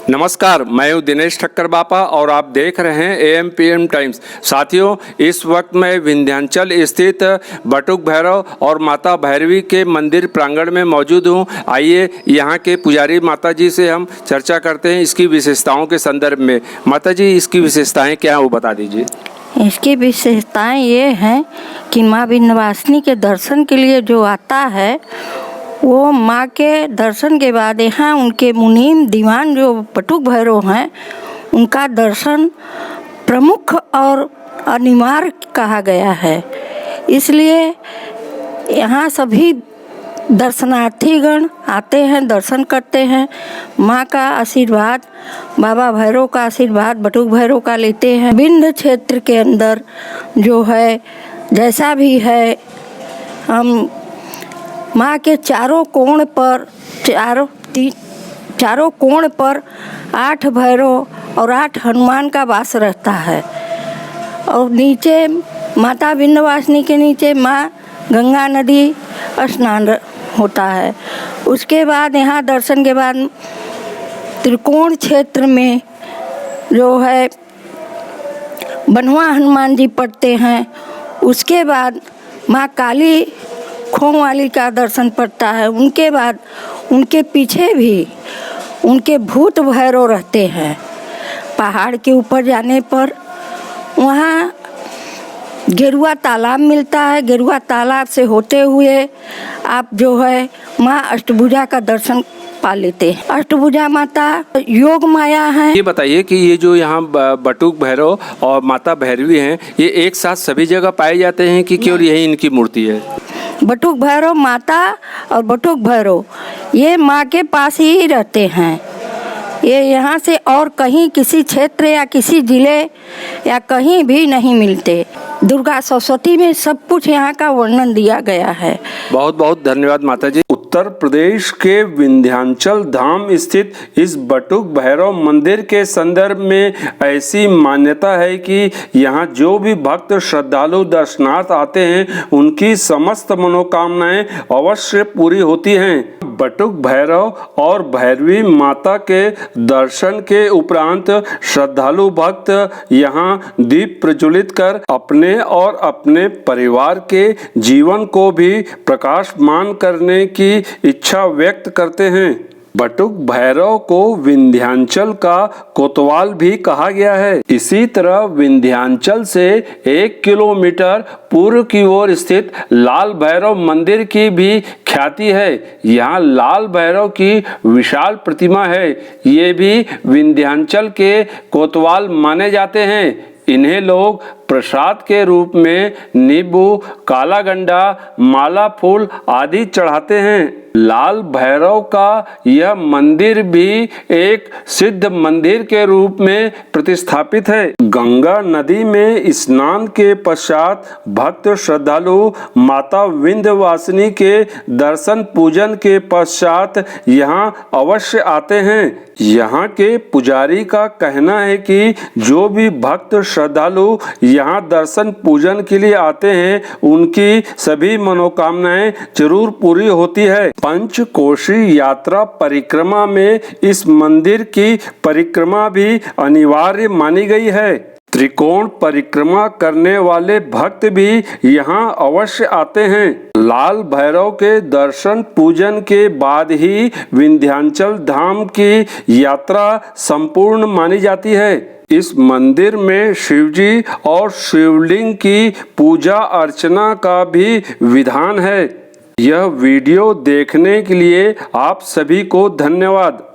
नमस्कार, मैं हूं दिनेश ठक्कर बापा और आप देख रहे हैं AM/PM टाइम्स। साथियों, इस वक्त मैं विंध्याचल स्थित बटुक भैरव और माता भैरवी के मंदिर प्रांगण में मौजूद हूं। आइए यहाँ के पुजारी माता जी से हम चर्चा करते हैं इसकी विशेषताओं के संदर्भ में। माता जी, इसकी विशेषताएं क्या हैं वो बता दीजिए। इसकी विशेषताएं ये हैं कि माँ विंध्यवासिनी के दर्शन के लिए जो आता है वो माँ के दर्शन के बाद यहाँ उनके मुनीम दीवान जो बटुक भैरव हैं उनका दर्शन प्रमुख और अनिवार्य कहा गया है। इसलिए यहाँ सभी दर्शनार्थीगण आते हैं, दर्शन करते हैं, माँ का आशीर्वाद, बाबा भैरव का आशीर्वाद बटुक भैरव का लेते हैं। विंध्य क्षेत्र के अंदर जो है जैसा भी है, हम माँ के चारों कोण पर 8 भैरव और 8 हनुमान का वास रहता है। और नीचे माता विंध्यवासिनी के नीचे माँ गंगा नदी स्नान होता है। उसके बाद यहाँ दर्शन के बाद त्रिकोण क्षेत्र में जो है बनवा हनुमान जी पड़ते हैं। उसके बाद माँ काली खोह वाली का दर्शन पड़ता है। उनके बाद उनके पीछे भी उनके भूत भैरव रहते हैं। पहाड़ के ऊपर जाने पर वहाँ गेरुआ तालाब मिलता है। गेरुआ तालाब से होते हुए आप जो है माँ अष्टभुजा का दर्शन पा लेते हैं। अष्टभुजा माता योग माया है। ये बताइए कि ये जो यहाँ बटुक भैरव और माता भैरवी हैं, ये एक साथ सभी जगह पाए जाते हैं कि केवल यही इनकी मूर्ति है? बटुक भैरव माता और बटुक भैरव ये माँ के पास ही रहते हैं। ये यहाँ से और कहीं किसी क्षेत्र या किसी जिले या कहीं भी नहीं मिलते। दुर्गा सरस्वती में सब कुछ यहाँ का वर्णन दिया गया है। बहुत बहुत धन्यवाद माता जी। उत्तर प्रदेश के विंध्याचल धाम स्थित इस बटुक भैरव मंदिर के संदर्भ में ऐसी मान्यता है कि यहाँ जो भी भक्त श्रद्धालु दर्शनार्थ आते हैं उनकी समस्त मनोकामनाएं अवश्य पूरी होती हैं। बटुक भैरव और भैरवी माता के दर्शन के उपरांत श्रद्धालु भक्त यहाँ दीप प्रज्वलित कर अपने और अपने परिवार के जीवन को भी प्रकाशमान करने की इच्छा व्यक्त करते हैं। बटुक भैरव को विंध्याचल का कोतवाल भी कहा गया है। इसी तरह विंध्याचल से 1 किलोमीटर पूर्व की ओर स्थित लाल भैरव मंदिर की भी ख्याति है। यहाँ लाल भैरव की विशाल प्रतिमा है। ये भी विंध्याचल के कोतवाल माने जाते हैं। इन्हें लोग प्रसाद के रूप में नींबू, काला गंडा, माला फूल आदि चढ़ाते हैं। लाल भैरव का यह मंदिर भी एक सिद्ध मंदिर के रूप में प्रतिस्थापित है। गंगा नदी में स्नान के पश्चात भक्त श्रद्धालु माता विंध्यवासिनी के दर्शन पूजन के पश्चात यहाँ अवश्य आते हैं। यहाँ के पुजारी का कहना है कि जो भी भक्त श्रद्धालु यहाँ दर्शन पूजन के लिए आते हैं उनकी सभी मनोकामनाएं जरूर पूरी होती है। पंचकोशी यात्रा परिक्रमा में इस मंदिर की परिक्रमा भी अनिवार्य मानी गई है। त्रिकोण परिक्रमा करने वाले भक्त भी यहाँ अवश्य आते हैं। लाल भैरव के दर्शन पूजन के बाद ही विंध्याचल धाम की यात्रा संपूर्ण मानी जाती है। इस मंदिर में शिवजी और शिवलिंग की पूजा अर्चना का भी विधान है। यह वीडियो देखने के लिए आप सभी को धन्यवाद।